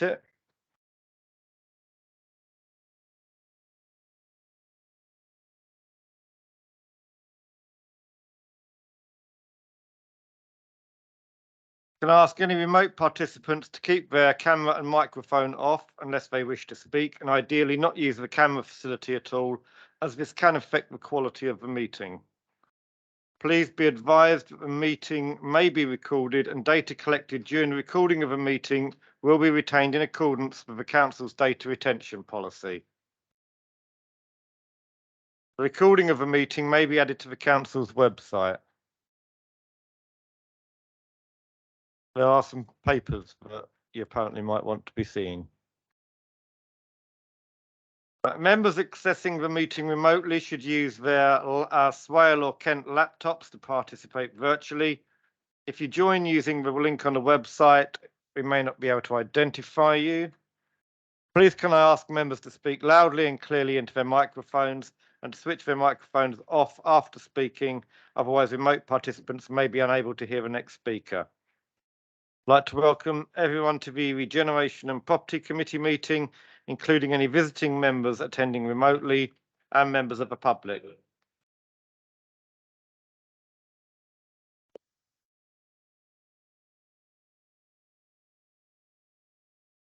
get it. Can I ask any remote participants to keep their camera and microphone off unless they wish to speak, and ideally not use the camera facility at all, as this can affect the quality of the meeting. Please be advised that the meeting may be recorded, and data collected during the recording of a meeting will be retained in accordance with the Council's data retention policy. The recording of a meeting may be added to the Council's website. There are some papers that you apparently might want to be seeing. Members accessing the meeting remotely should use their Swale or Kent laptops to participate virtually. If you join using the link on the website, we may not be able to identify you. Please can I ask members to speak loudly and clearly into their microphones and to switch their microphones off after speaking, otherwise remote participants may be unable to hear the next speaker. I'd like to welcome everyone to the Regeneration and Property Committee meeting, including any visiting members attending remotely and members of the public.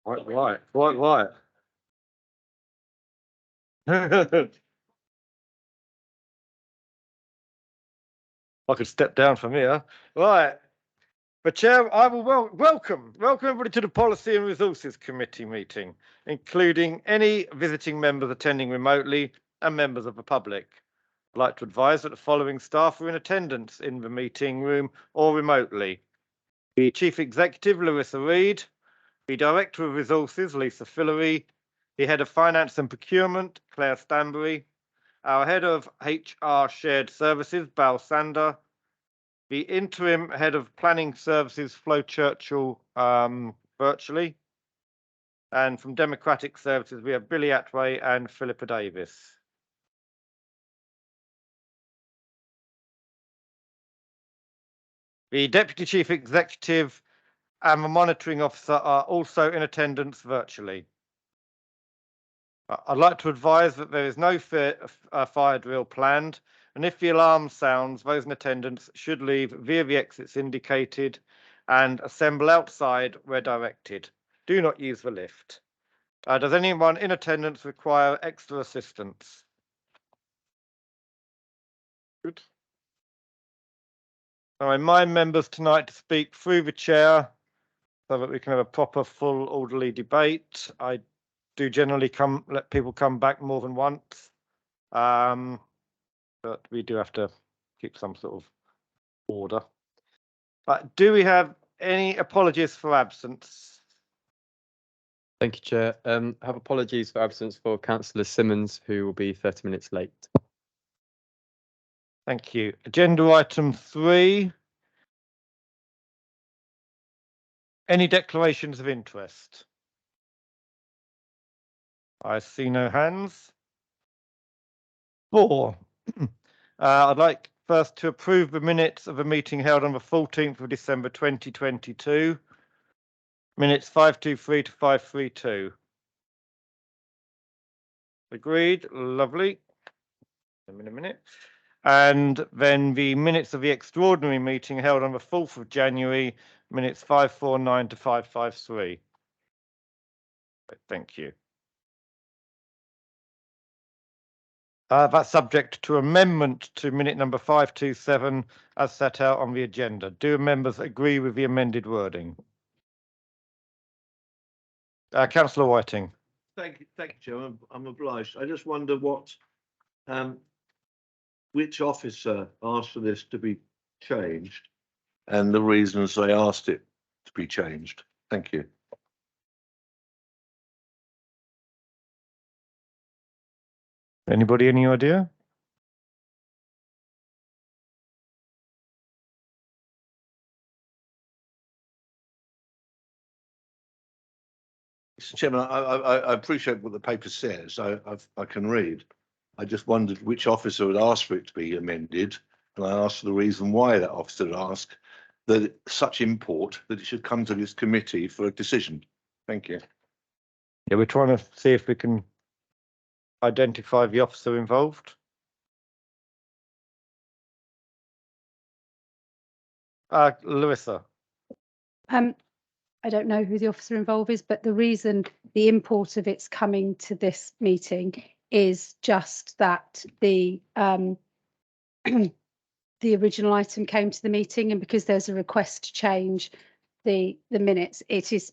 Right. I could step down from here. Right. But Chair, I will welcome everybody to the Policy and Resources Committee meeting, including any visiting members attending remotely and members of the public. I'd like to advise that the following staff are in attendance in the meeting room or remotely. The Chief Executive, Larissa Reid, the Director of Resources, Lisa Fillery, the Head of Finance and Procurement, Claire Stanbury, our Head of HR Shared Services, Bal Sander, the Interim Head of Planning Services, Flo Churchill, virtually, and from Democratic Services, we have Billy Atway and Philippa Davis. The Deputy Chief Executive and the Monitoring Officer are also in attendance virtually. I'd like to advise that there is no fire drill planned, and if the alarm sounds, those in attendance should leave via the exits indicated and assemble outside where directed. Do not use the lift. Does anyone in attendance require extra assistance? Good. I remind members tonight to speak through the chair so that we can have a proper, full, orderly debate. I do generally let people come back more than once, but we do have to keep some sort of order. Do we have any apologies for absence? Thank you, Chair. Have apologies for absence for Councillor Simmons, who will be 30 minutes late. Thank you. Agenda item 3. Any declarations of interest? I see no hands. 4. I'd like first to approve the minutes of a meeting held on the 14th of December 2022. Minutes 523 to 532. Agreed. Lovely. A minute. And then the minutes of the extraordinary meeting held on the 4th of January, minutes 549 to 553. Thank you. That's subject to amendment to minute number 527 as set out on the agenda. Do members agree with the amended wording? Councillor Whiting. Thank you, Chair. I'm obliged. I just wonder what, which officer asked for this to be changed and the reasons they asked it to be changed. Thank you. Anybody, any idea? Mr. Chairman, I appreciate what the paper says. I can read. I just wondered which officer had asked for it to be amended, and I asked for the reason why that officer had asked that such import that it should come to this committee for a decision. Thank you. Yeah, we're trying to see if we can identify the officer involved. Larissa. I don't know who the officer involved is, but the reason the import of its coming to this meeting is just that the the original item came to the meeting, and because there's a request to change the minutes, it is,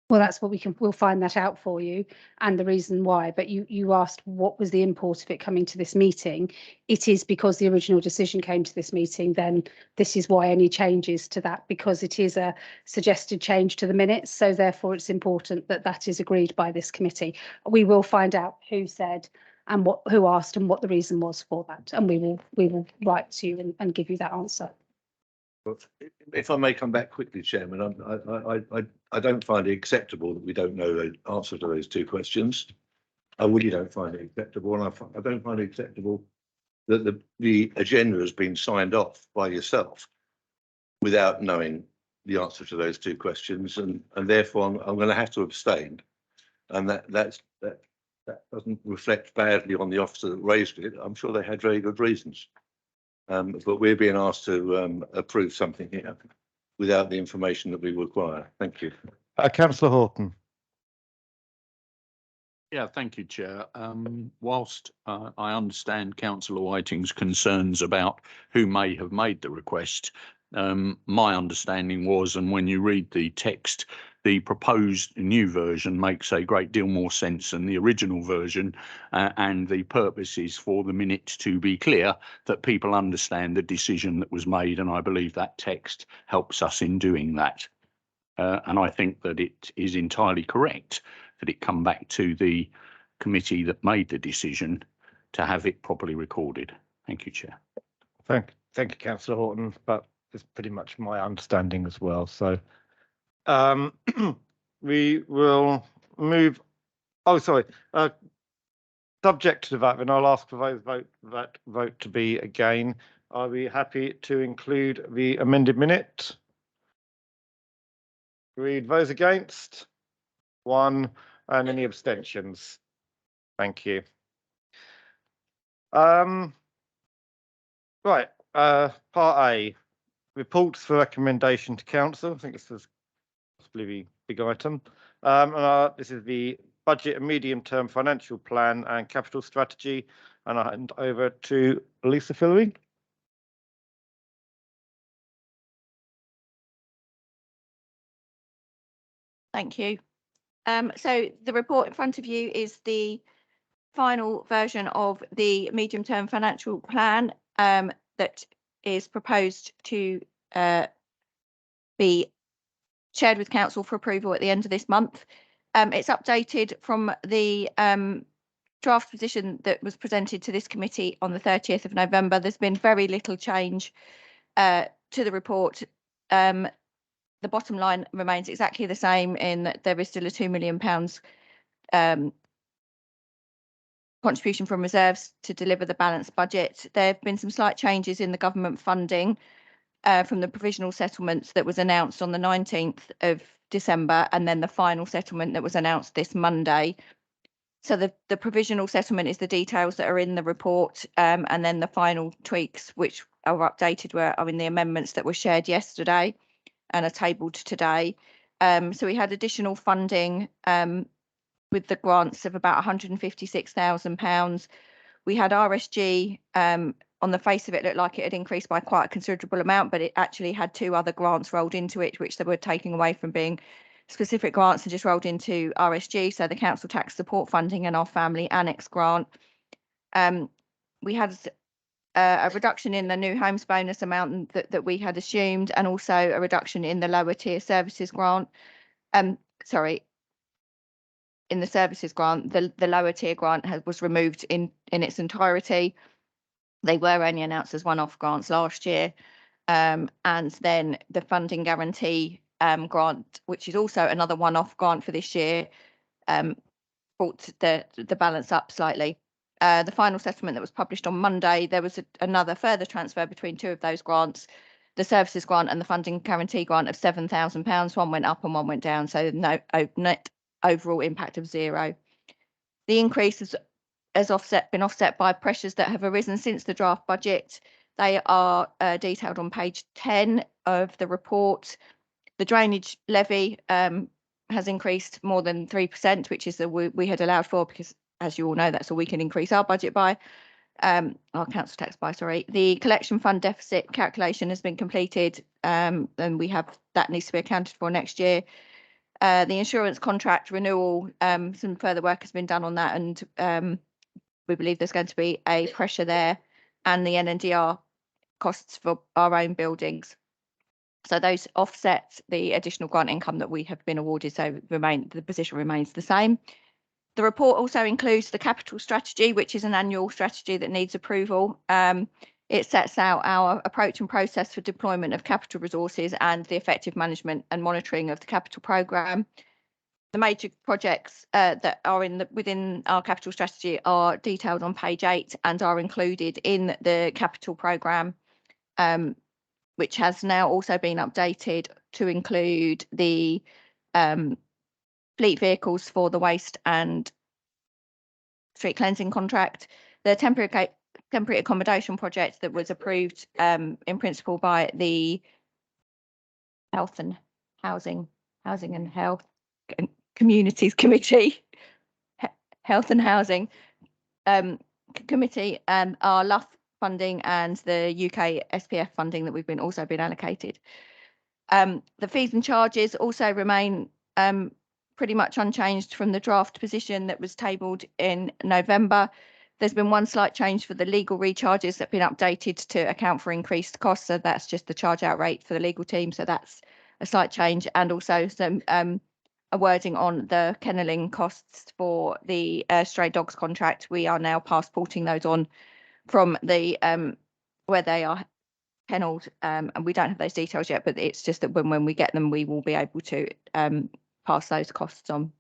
well, that's what we'll find that out for you and the reason why. But you asked what was the import of it coming to this meeting. It is because the original decision came to this meeting, then this is why any changes to that, because it is a suggested change to the minutes. So therefore it's important that that is agreed by this committee. We will find out who said and who asked and what the reason was for that. And we will write to you and give you that answer. But if I may come back quickly, Chairman, I don't find it acceptable that we don't know the answer to those two questions. I really don't find it acceptable, and I don't find it acceptable that the agenda has been signed off by yourself without knowing the answer to those two questions, and therefore I'm going to have to abstain, and that doesn't reflect badly on the officer that raised it. I'm sure they had very good reasons. But we're being asked to approve something here without the information that we require. Thank you. Councillor Horton. Yeah, thank you, Chair. Whilst I understand Councillor Whiting's concerns about who may have made the request, my understanding was, and when you read the text, the proposed new version makes a great deal more sense than the original version, and the purpose is for the minute to be clear that people understand the decision that was made, and I believe that text helps us in doing that. And I think that it is entirely correct that it come back to the committee that made the decision to have it properly recorded. Thank you, Chair. Thank you, Councillor Horton, but it's pretty much my understanding as well. So we will move. Oh, sorry. Subject to that, then I'll ask for that vote to be again. Are we happy to include the amended minute? Agreed. Those against? 1. And any abstentions? Thank you. Right. Part A. Reports for recommendation to council. I think this is possibly the big item. This is the budget and medium-term financial plan and capital strategy. And I hand over to Lisa Fillory. Thank you. So the report in front of you is the final version of the medium-term financial plan that is proposed to be shared with council for approval at the end of this month. It's updated from the draft position that was presented to this committee on the 30th of November. There's been very little change to the report. The bottom line remains exactly the same in that there is still a £2 million contribution from reserves to deliver the balanced budget. There have been some slight changes in the government funding from the provisional settlements that was announced on the 19th of December, and then the final settlement that was announced this Monday. So the provisional settlement is the details that are in the report, and then the final tweaks, which are updated, are in the amendments that were shared yesterday and are tabled today. So we had additional funding with the grants of about £156,000. We had RSG, on the face of it, looked like it had increased by quite a considerable amount, but it actually had 2 other grants rolled into it, which they were taking away from being specific grants and just rolled into RSG. So the council tax support funding and our family annex grant. We had a reduction in the new homes bonus amount that we had assumed, and also a reduction in the lower tier services grant. In the services grant, the lower tier grant was removed in its entirety. They were only announced as one-off grants last year. And then the funding guarantee grant, which is also another one-off grant for this year, brought the balance up slightly. The final settlement that was published on Monday, there was another further transfer between 2 of those grants, the services grant and the funding guarantee grant of £7,000. One went up and one went down, so net overall impact of 0. The increase has been offset by pressures that have arisen since the draft budget. They are detailed on page 10 of the report. The drainage levy has increased more than 3%, which is we had allowed for, because as you all know, that's all we can increase our budget by, our council tax by, sorry. The collection fund deficit calculation has been completed, and that needs to be accounted for next year. The insurance contract renewal, some further work has been done on that, and we believe there's going to be a pressure there, and the NNDR costs for our own buildings. So those offset the additional grant income that we have been awarded, so the position remains the same. The report also includes the capital strategy, which is an annual strategy that needs approval. It sets out our approach and process for deployment of capital resources and the effective management and monitoring of the capital programme. The major projects that are within our capital strategy are detailed on page 8 and are included in the capital programme, which has now also been updated to include the fleet vehicles for the waste and street cleansing contract, the temporary accommodation project that was approved in principle by the Health and Housing and Health Communities Committee, Health and Housing Committee, our LUF funding and the UK SPF funding that we've also been allocated. The fees and charges also remain pretty much unchanged from the draft position that was tabled in November. There's been one slight change for the legal recharges that have been updated to account for increased costs. So that's just the charge out rate for the legal team. So that's a slight change, and also some a wording on the kennelling costs for the stray dogs contract. We are now passporting those on from the where they are kennelled, and we don't have those details yet, but it's just that when we get them, we will be able to pass those costs on.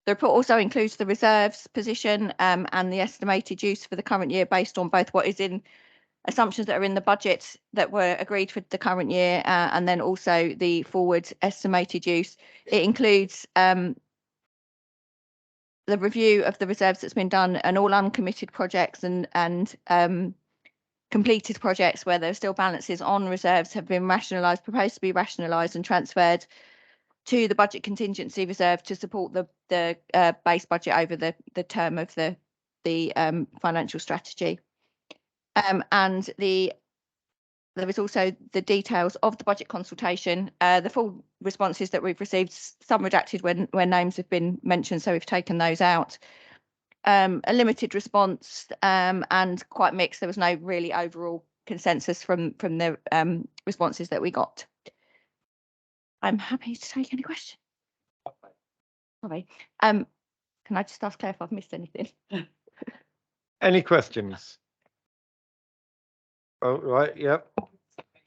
The report also includes the reserves position and the estimated use for the current year based on both what is in assumptions that are in the budget that were agreed for the current year and then also the forward estimated use. It includes the review of the reserves that's been done and all uncommitted projects and completed projects where there are still balances on reserves have been rationalised, proposed to be rationalised and transferred to the budget contingency reserve to support the base budget over the term of the financial strategy. And there is also the details of the budget consultation, the full responses that we've received, some redacted when names have been mentioned, so we've taken those out. A limited response and quite mixed. There was no really overall consensus from the responses that we got. I'm happy to take any questions. Sorry. Can I just ask Claire if I've missed anything? Any questions? Oh, right, yep.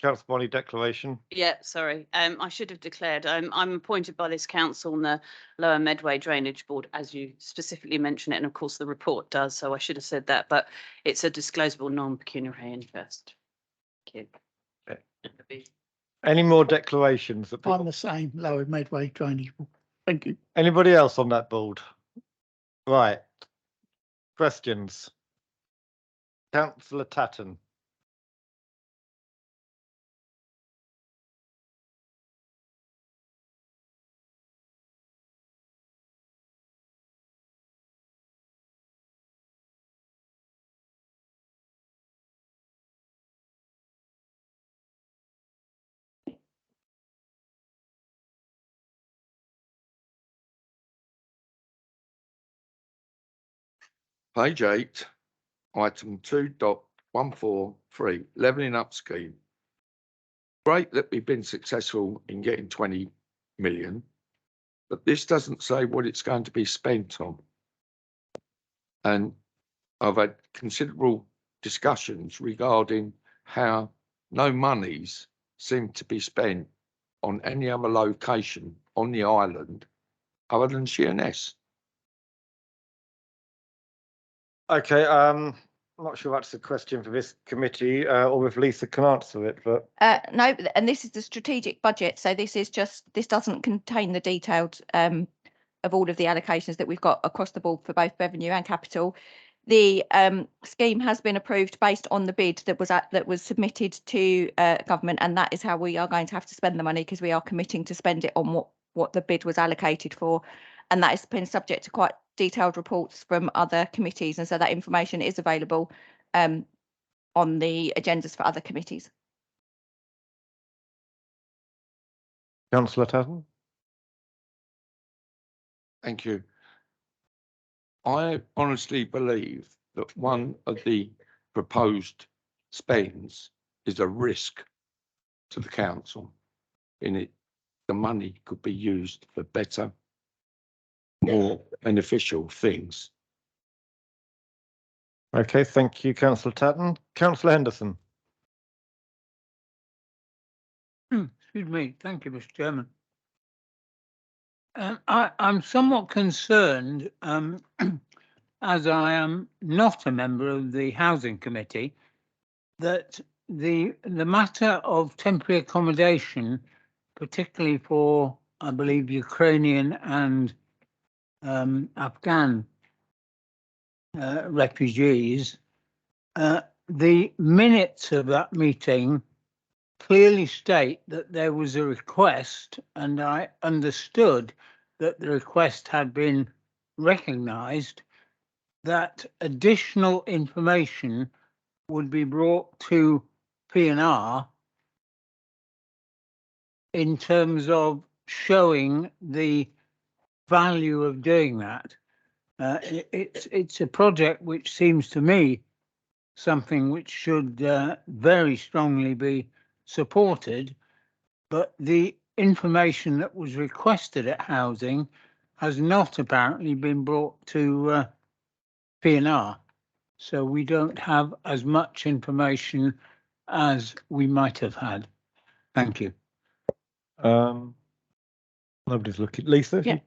Councillor Bonny, declaration. Yeah, sorry. I should have declared. I'm appointed by this council on the Lower Medway Drainage Board, as you specifically mentioned it, and of course the report does, so I should have said that, but it's a disclosable non-pecuniary interest. Thank you. Any more declarations? I'm the same, Lower Medway Drainage Board. Thank you. Anybody else on that board? Right. Questions? Councillor Tatton. Page 8, item 2.143, levelling up scheme. Great that we've been successful in getting 20 million, but this doesn't say what it's going to be spent on. And I've had considerable discussions regarding how no monies seem to be spent on any other location on the island other than Sheerness. Okay, I'm not sure that's a question for this committee or if Lisa can answer it, but. No, and this is the strategic budget, so this doesn't contain the detailed of all of the allocations that we've got across the board for both revenue and capital. The scheme has been approved based on the bid that was submitted to government, and that is how we are going to have to spend the money, because we are committing to spend it on what the bid was allocated for, and that has been subject to quite detailed reports from other committees, and so that information is available on the agendas for other committees. Councillor Tatton? Thank you. I honestly believe that one of the proposed spends is a risk to the council. In it, the money could be used for better, more beneficial things. Okay, thank you, Councillor Tatton. Councillor Henderson? Excuse me. Thank you, Mr. Chairman. I'm somewhat concerned, as I am not a member of the Housing Committee, that the matter of temporary accommodation, particularly for, I believe, Ukrainian and Afghan refugees, the minutes of that meeting clearly state that there was a request, and I understood that the request had been recognised, that additional information would be brought to P&R in terms of showing the value of doing that. It's a project which seems to me something which should very strongly be supported, but the information that was requested at housing has not apparently been brought to P&R, so we don't have as much information as we might have had. Thank you. Nobody's looking. Lisa? Yeah.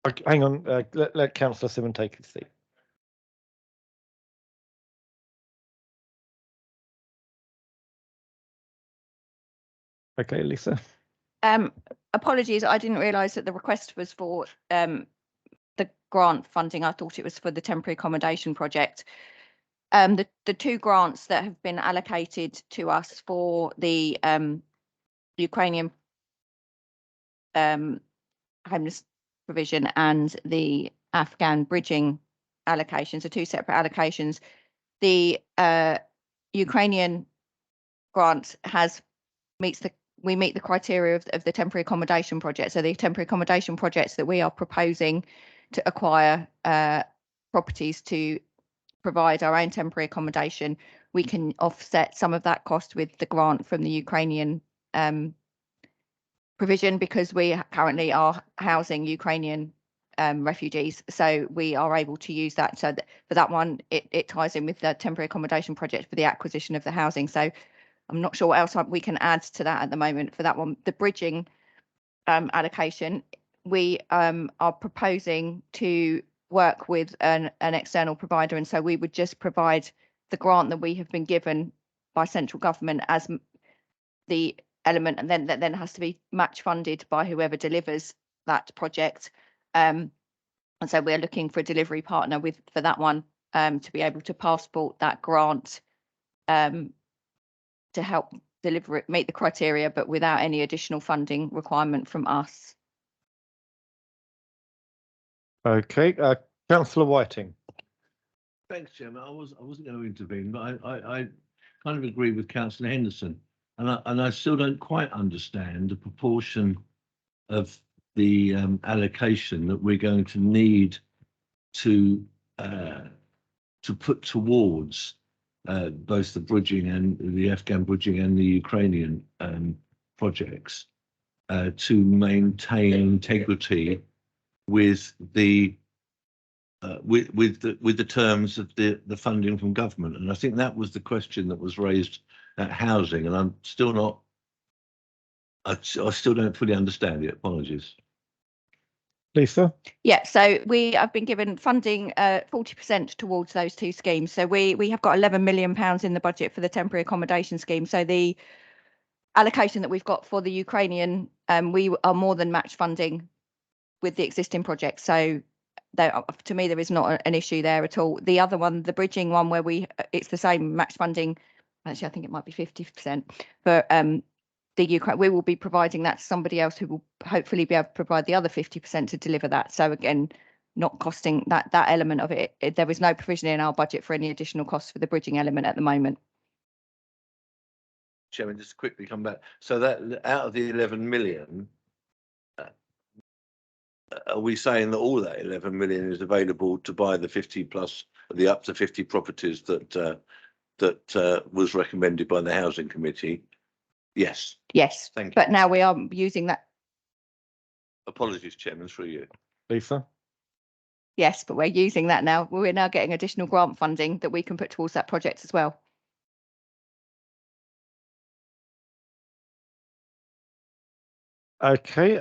Okay, hang on, let Councillor Simon take his seat. Okay, Lisa. Apologies, I didn't realise that the request was for the grant funding. I thought it was for the temporary accommodation project. The two grants that have been allocated to us for the Ukrainian homeless provision and the Afghan bridging allocations are two separate allocations. The Ukrainian grant we meet the criteria of the temporary accommodation project. So the temporary accommodation projects that we are proposing to acquire properties to provide our own temporary accommodation, we can offset some of that cost with the grant from the Ukrainian provision, because we currently are housing Ukrainian refugees. So we are able to use that. So for that one, it ties in with the temporary accommodation project for the acquisition of the housing. So I'm not sure what else we can add to that at the moment for that one. The bridging allocation, we are proposing to work with an external provider, and so we would just provide the grant that we have been given by central government as the element, and then that then has to be match funded by whoever delivers that project. And so we're looking for a delivery partner for that one to be able to passport that grant to help deliver it, meet the criteria, but without any additional funding requirement from us. Okay, Councillor Whiting. Thanks, Chairman. I wasn't going to intervene, but I kind of agree with Councillor Henderson, and I still don't quite understand the proportion of the allocation that we're going to need to put towards both the bridging and the Afghan bridging and the Ukrainian projects to maintain integrity with the terms of the funding from government. And I think that was the question that was raised at housing, and I'm still not. I still don't fully understand it. Apologies. Lisa? Yeah, so we have been given funding 40% towards those two schemes. So we have got £11 million in the budget for the temporary accommodation scheme. So the allocation that we've got for the Ukrainian, we are more than match funding with the existing project. So there, to me, there is not an issue there at all. The other one, the bridging one, where it's the same match funding. Actually, I think it might be 50% for the Ukraine. We will be providing that to somebody else who will hopefully be able to provide the other 50% to deliver that. So again, not costing that element of it. There is no provision in our budget for any additional costs for the bridging element at the moment. Chairman, just quickly come back. So that out of the 11 million, are we saying that all that 11 million is available to buy the 50 plus the up to 50 properties that was recommended by the housing committee? Yes. Yes. Thank you. But now we are using that. Apologies, Chairman, through you. Lisa? Yes, but we're using that now. We're now getting additional grant funding that we can put towards that project as well. Okay,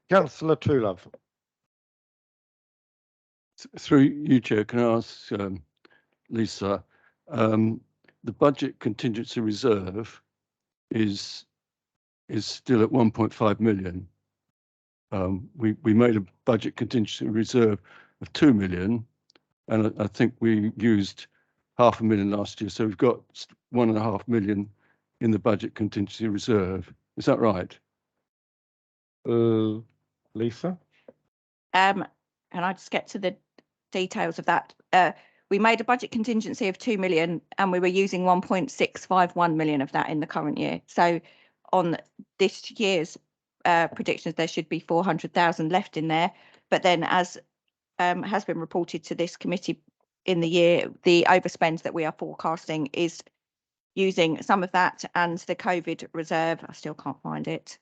councillor Truelove. Through you, Chair, can I ask Lisa, the budget contingency reserve is still at 1.5 million. We made a budget contingency reserve of 2 million, and I think we used 500,000 last year. So we've got 1.5 million in the budget contingency reserve. Is that right? Lisa? Can I just get to the details of that? We made a budget contingency of 2 million and we were using 1.651 million of that in the current year. So on this year's predictions, there should be 400,000 left in there. But then, as has been reported to this committee in the year, the overspend that we are forecasting is using some of that and the COVID reserve. I still can't find it.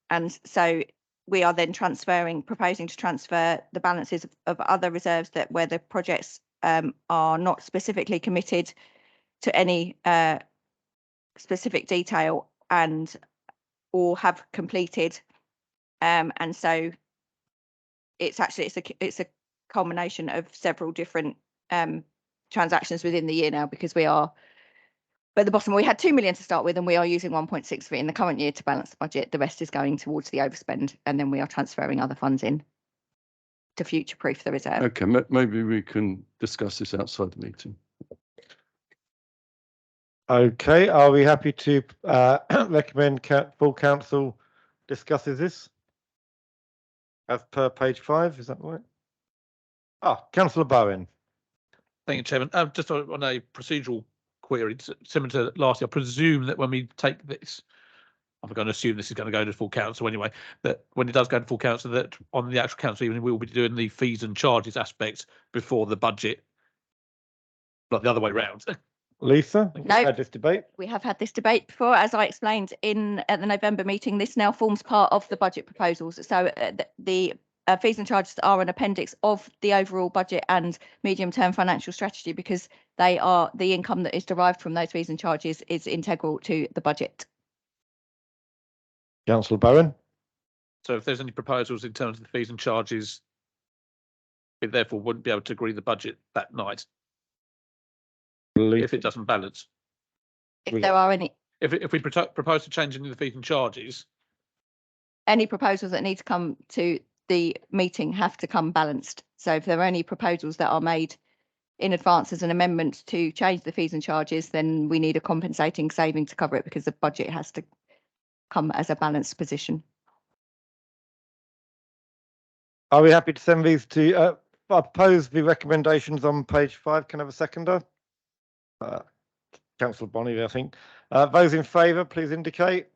And so we are then proposing to transfer the balances of other reserves that where the projects are not specifically committed to any specific detail and or have completed. And so it's a culmination of several different transactions within the year now, because we are. But at the bottom, we had 2 million to start with, and we are using 1.6 of it in the current year to balance the budget. The rest is going towards the overspend, and then we are transferring other funds in to future-proof the reserve. Okay, maybe we can discuss this outside the meeting. Okay, are we happy to recommend full council discusses this? As per page 5, is that right? Councillor Bowen. Thank you, Chairman. Just on a procedural query, similar to last year, I presume that when we take this, I'm going to assume this is going to go to full council anyway, that when it does go to full council, that on the actual council evening, we will be doing the fees and charges aspects before the budget, not the other way round. Lisa, No. had this debate. We have had this debate before, as I explained at the November meeting. This now forms part of the budget proposals. So the fees and charges are an appendix of the overall budget and medium-term financial strategy, because they are the income that is derived from those fees and charges is integral to the budget. Councillor Bowen. So if there's any proposals in terms of the fees and charges, we therefore wouldn't be able to agree the budget that night if it doesn't balance. If there are any If we propose to change any of the fees and charges, any proposals that need to come to the meeting have to come balanced. So if there are any proposals that are made in advance as an amendment to change the fees and charges, then we need a compensating saving to cover it, because the budget has to come as a balanced position. Are we happy to send these to, I propose the recommendations on page 5. Can I have a seconder? Councillor Bonnie, I think. Those in favour, please indicate.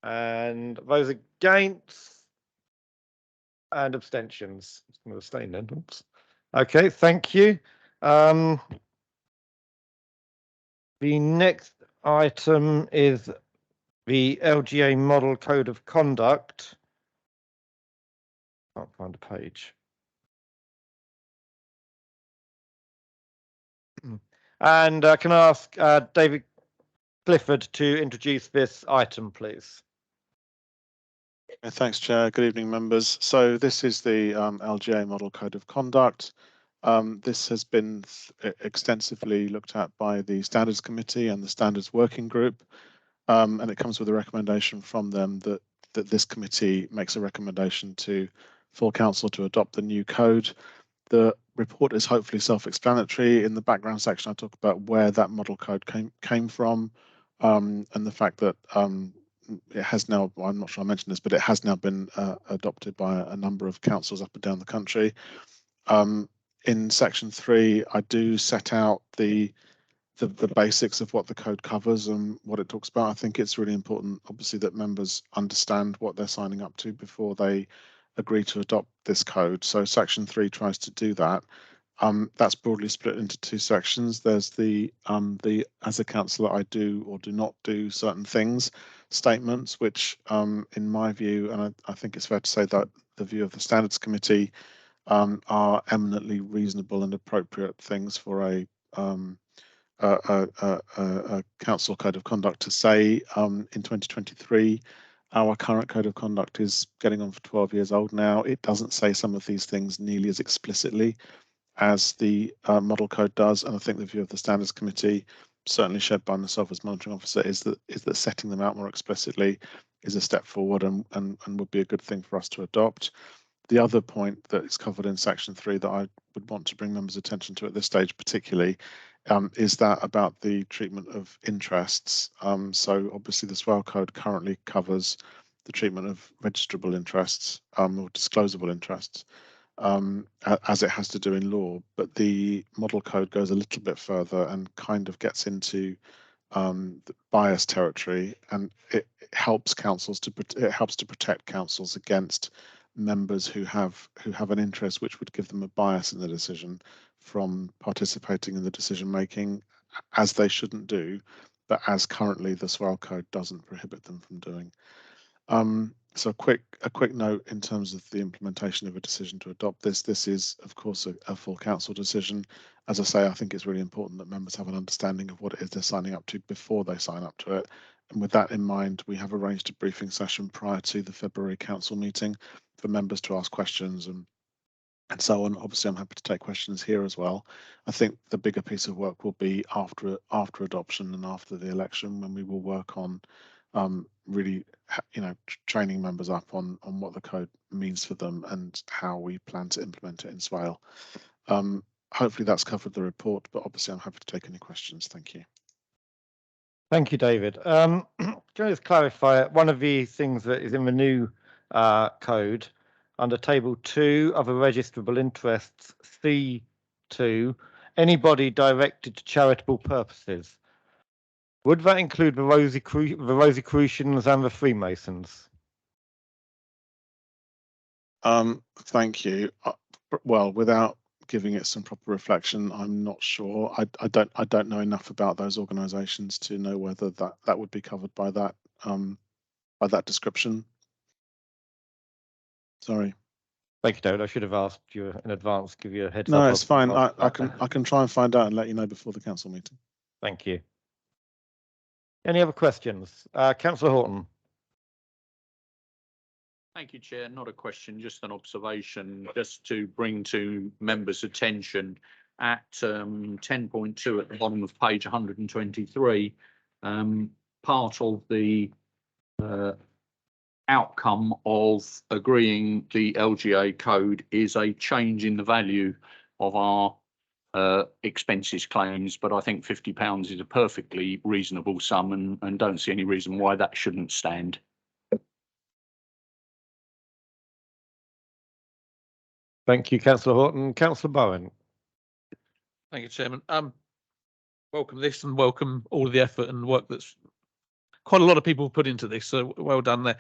And those against and abstentions. I'm going to abstain then. Oops. Okay, thank you. The next item is the LGA Model Code of Conduct. Can't find a page. And can I ask David Clifford to introduce this item, please? Thanks, Chair. Good evening, members. So this is the LGA Model Code of Conduct. This has been extensively looked at by the Standards Committee and the Standards Working Group, and it comes with a recommendation from them that that this committee makes a recommendation to full council to adopt the new code. The report is hopefully self-explanatory. In the background section, I talk about where that model code came from, and the fact that it has now, well, I'm not sure I mentioned this, but it has now been adopted by a number of councils up and down the country. In section 3, I do set out the basics of what the code covers and what it talks about. I think it's really important, obviously, that members understand what they're signing up to before they agree to adopt this code. So section 3 tries to do that. That's broadly split into 2 sections. There's the as a councillor I do or do not do certain things statements, which in my view, and I think it's fair to say that the view of the Standards Committee, are eminently reasonable and appropriate things for a council code of conduct to say. In 2023, our current code of conduct is getting on for 12 years old now. It doesn't say some of these things nearly as explicitly as the model code does, and I think the view of the Standards Committee, certainly shared by myself as monitoring officer, is that setting them out more explicitly is a step forward and would be a good thing for us to adopt. The other point that is covered in section 3 that I would want to bring members' attention to at this stage particularly is that about the treatment of interests. So obviously the Swale Code currently covers the treatment of registrable interests or disclosable interests, as it has to do in law, but the model code goes a little bit further and kind of gets into the bias territory, and it helps councils to protect councils against members who have an interest which would give them a bias in the decision from participating in the decision making, as they shouldn't do, but as currently the Swale Code doesn't prohibit them from doing. So a quick note in terms of the implementation of a decision to adopt this. This is, of course, a full council decision. As I say, I think it's really important that members have an understanding of what it is they're signing up to before they sign up to it. And with that in mind, we have arranged a briefing session prior to the February council meeting for members to ask questions and so on. Obviously, I'm happy to take questions here as well. I think the bigger piece of work will be after adoption and after the election, when we will work on really, training members up on what the code means for them and how we plan to implement it in Swale. Hopefully that's covered the report, but obviously I'm happy to take any questions. Thank you. Thank you, David. Can I just clarify one of the things that is in the new code under table 2 of a registrable interests, C2, anybody directed to charitable purposes. Would that include the Rosicrucians and the Freemasons? Thank you. Well, without giving it some proper reflection, I'm not sure. I don't know enough about those organisations to know whether that would be covered by that description. Sorry. Thank you, David. I should have asked you in advance, give you a heads up. No, it's fine. I can try and find out and let you know before the council meeting. Thank you. Any other questions? Councillor Horton. Thank you, Chair. Not a question, just an observation, just to bring to members' attention at 10.2 at the bottom of page 123, part of the outcome of agreeing the LGA code is a change in the value of our expenses claims, but I think £50 is a perfectly reasonable sum and don't see any reason why that shouldn't stand. Thank you, Councillor Horton. Councillor Bowen. Thank you, Chairman. Welcome this and welcome all of the effort and work that's quite a lot of people put into this. So well done there.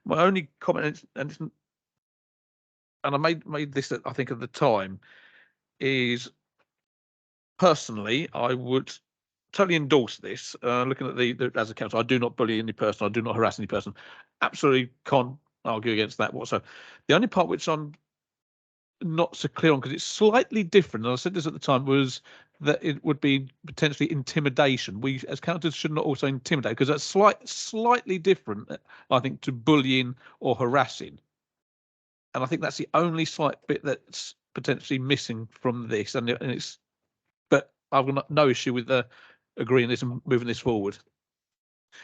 My only comment, and I made this, I think, at the time, is personally I would totally endorse this. Looking at the as a council, I do not bully any person. I do not harass any person. Absolutely can't argue against that whatsoever. The only part which I'm not so clear on, because it's slightly different, and I said this at the time, was that it would be potentially intimidation. We as councillors should not also intimidate, because that's slightly different, I think, to bullying or harassing. And I think that's the only slight bit that's potentially missing from this. And it's, but I've got no issue with agreeing this and moving this forward.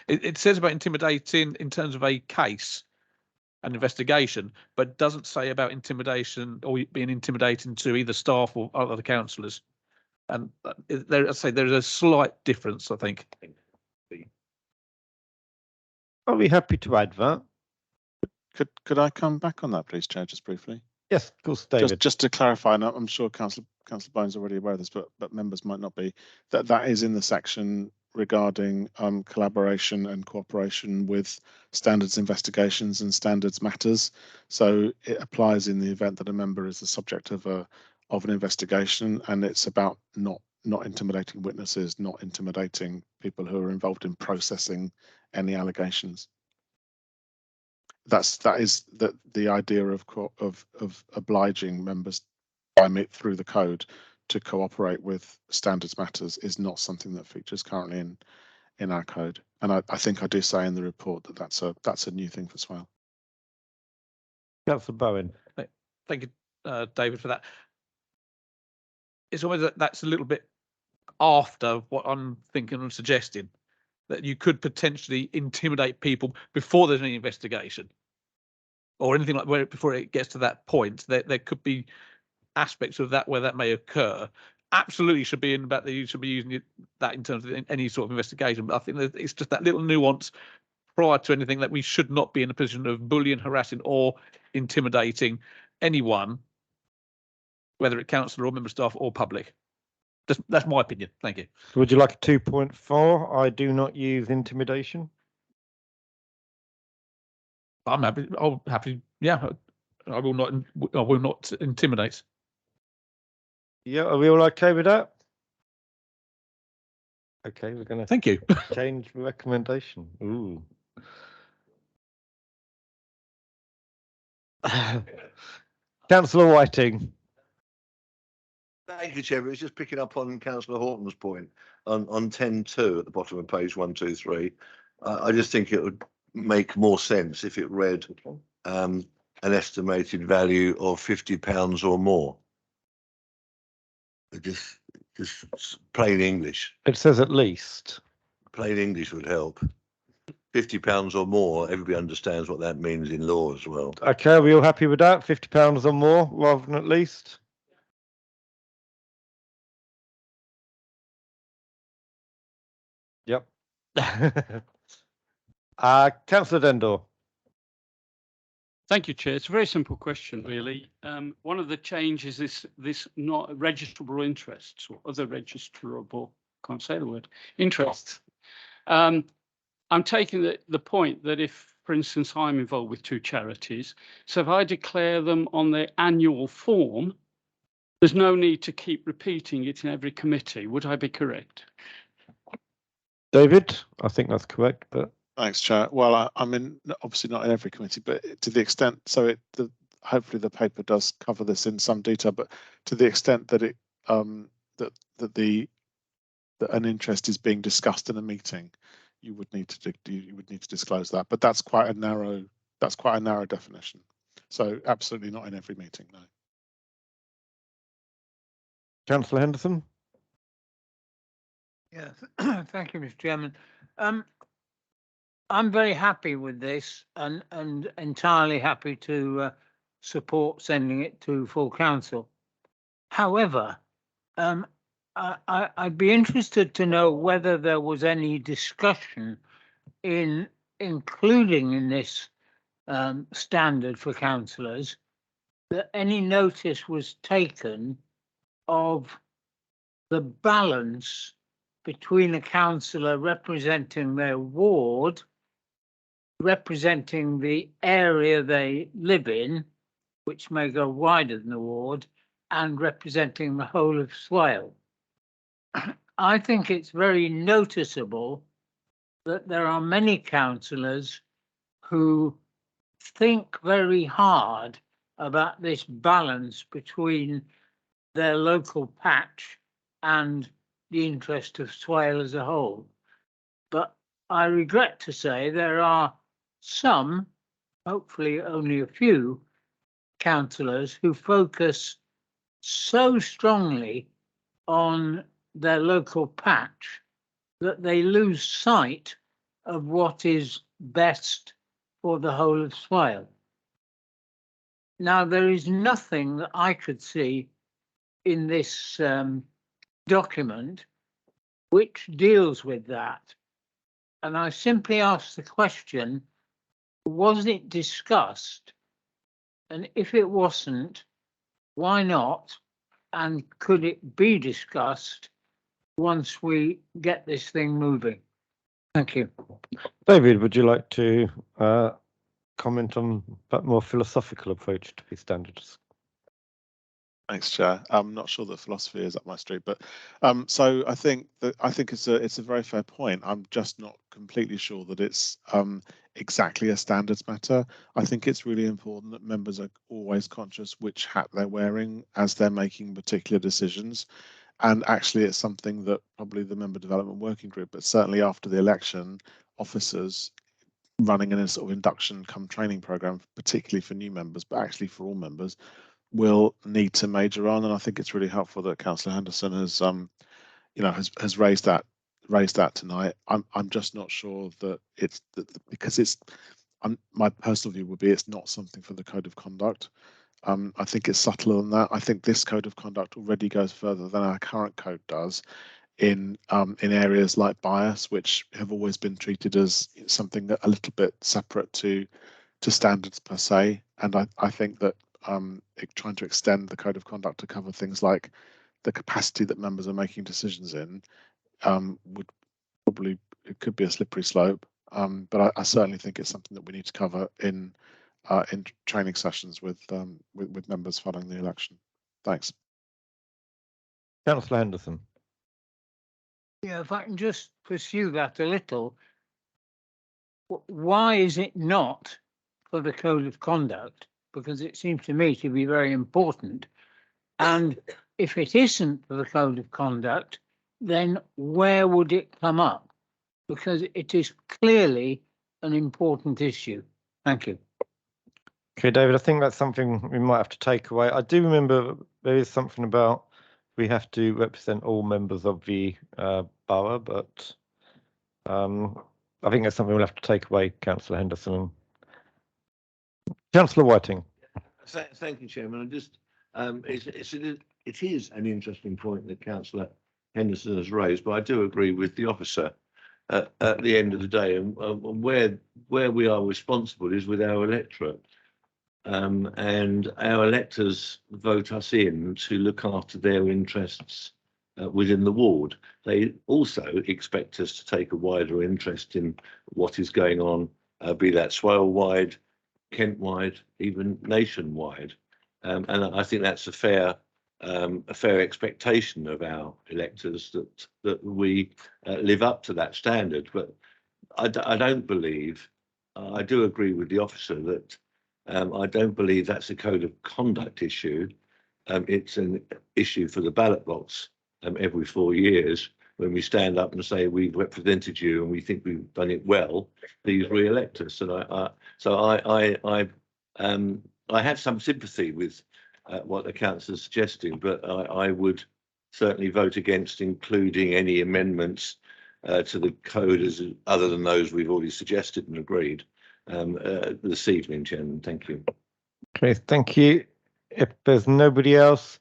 It says about intimidating in terms of a case, an investigation, but doesn't say about intimidation or being intimidating to either staff or other councillors. And there, I say there's a slight difference, I think. I'll be happy to add that. Could I come back on that, please, Chair, just briefly? Yes, of course, David. Just to clarify, and I'm sure Councillor Bones already aware of this, but members might not be, that is in the section regarding collaboration and cooperation with standards investigations and standards matters. So it applies in the event that a member is the subject of an investigation, and it's about not intimidating witnesses, not intimidating people who are involved in processing any allegations. That is the idea of obliging members through the code to cooperate with standards matters is not something that features currently in our code. And I think I do say in the report that that's a new thing for Swale. Councillor Bowen. Thank you, David, for that. It's almost that's a little bit after what I'm thinking and suggesting, that you could potentially intimidate people before there's any investigation or anything like before it gets to that point. There could be aspects of that where that may occur. Absolutely should be in about you should be using that in terms of any sort of investigation. But I think that it's just that little nuance prior to anything that we should not be in a position of bullying, harassing or intimidating anyone, whether it councillor or member staff or public. That's my opinion. Thank you. Would you like a 2.4? I do not use intimidation. I'm happy. I'll happy. Yeah, I will not. I will not intimidate. Yeah, are we all okay with that? Okay, we're going to Thank you. change recommendation. Ooh. Councillor Whiting. Thank you, Chair. It was just picking up on Councillor Horton's point on 10.2 at the bottom of page 123. I just think it would make more sense if it read an estimated value of £50 or more. Just plain English. It says at least. Plain English would help. £50 or more, everybody understands what that means in law as well. Okay, are we all happy with that? £50 or more rather than at least? Yep. Councillor Dendor. Thank you, Chair. It's a very simple question, really. One of the changes is this not registrable interests or other registrable, can't say the word, interests. I'm taking the point that if, for instance, I'm involved with two charities, so if I declare them on their annual form, there's no need to keep repeating it in every committee. Would I be correct? David, I think that's correct, but Thanks, Chair. Well, I'm in obviously not in every committee, but to the extent, so hopefully the paper does cover this in some detail, but to the extent that it that an interest is being discussed in a meeting, you would need to disclose that. But that's quite a narrow definition. So absolutely not in every meeting, no. Councillor Henderson. Yeah, thank you, Mr. Chairman. I'm very happy with this and entirely happy to support sending it to full council. However, I'd be interested to know whether there was any discussion in including in this standard for councillors that any notice was taken of the balance between a councillor representing their ward, representing the area they live in, which may go wider than the ward, and representing the whole of Swale. I think it's very noticeable that there are many councillors who think very hard about this balance between their local patch and the interest of Swale as a whole. But I regret to say there are some, hopefully only a few, councillors who focus so strongly on their local patch that they lose sight of what is best for the whole of Swale. Now, there is nothing that I could see in this document which deals with that. And I simply asked the question, was it discussed? And if it wasn't, why not? And could it be discussed once we get this thing moving? Thank you. David, would you like to comment on that more philosophical approach to these standards? Thanks, Chair. I'm not sure that philosophy is up my street, but so I think it's a very fair point. I'm just not completely sure that it's exactly a standards matter. I think it's really important that members are always conscious which hat they're wearing as they're making particular decisions. And actually, it's something that probably the Member Development Working Group, but certainly after the election, officers running in a sort of induction come training program, particularly for new members, but actually for all members, will need to major on. And I think it's really helpful that Councillor Henderson has, has raised that tonight. I'm just not sure that it's because it's. My personal view would be it's not something for the Code of Conduct. I think it's subtler than that. I think this Code of Conduct already goes further than our current code does in areas like bias, which have always been treated as something that a little bit separate to standards per se. And I think that trying to extend the Code of Conduct to cover things like the capacity that members are making decisions in would probably, it could be a slippery slope. But I certainly think it's something that we need to cover in training sessions with members following the election. Thanks. Councillor Henderson. Yeah, if I can just pursue that a little, why is it not for the Code of Conduct? Because it seems to me to be very important. And if it isn't for the Code of Conduct, then where would it come up? Because it is clearly an important issue. Thank you. Okay, David, I think that's something we might have to take away. I do remember there is something about we have to represent all members of the borough, but I think that's something we'll have to take away, Councillor Henderson. Councillor Whiting. Thank you, Chairman. I just it is an interesting point that Councillor Henderson has raised, but I do agree with the officer at the end of the day, and where we are responsible is with our electorate. And our electors vote us in to look after their interests within the ward. They also expect us to take a wider interest in what is going on, be that Swale-wide, Kent-wide, even nationwide. And I think that's a fair expectation of our electors that we live up to that standard. But I don't believe, I do agree with the officer that I don't believe that's a Code of Conduct issue. It's an issue for the ballot box every 4 years when we stand up and say we've represented you and we think we've done it well. Please re-elect us. And I have some sympathy with what the councillor is suggesting, but I would certainly vote against including any amendments to the code as other than those we've already suggested and agreed. This evening, Chairman. Thank you. Okay, thank you. If there's nobody else,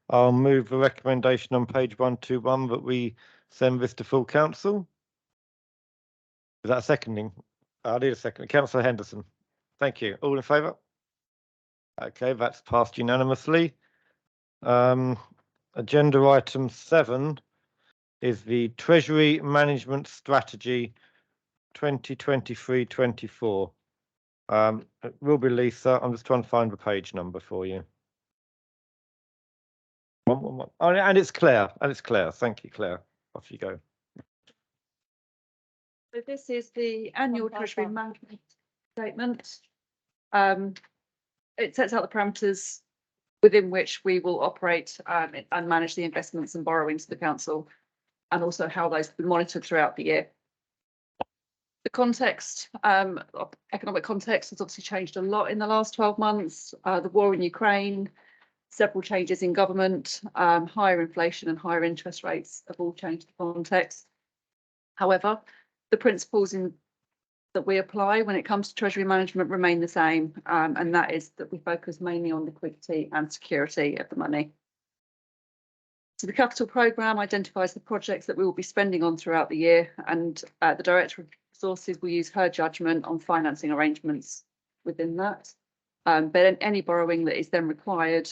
I'll move the recommendation on page 121 that we send this to full council. Is that a seconding? I'll need a second. Councillor Henderson. Thank you. All in favour? Okay, that's passed unanimously. Agenda item 7 is the Treasury Management Strategy 2023-24. It will be Lisa. I'm just trying to find the page number for you. 111. Oh, and it's Claire. Thank you, Claire. Off you go. So this is the annual Treasury Management Statement. It sets out the parameters within which we will operate and manage the investments and borrowings of the council, and also how those will be monitored throughout the year. The context, economic context, has obviously changed a lot in the last 12 months. The war in Ukraine, several changes in government, higher inflation and higher interest rates have all changed the context. However, the principles that we apply when it comes to treasury management remain the same, and that is that we focus mainly on liquidity and security of the money. So the capital programme identifies the projects that we will be spending on throughout the year, and the Director of Resources will use her judgment on financing arrangements within that. But any borrowing that is then required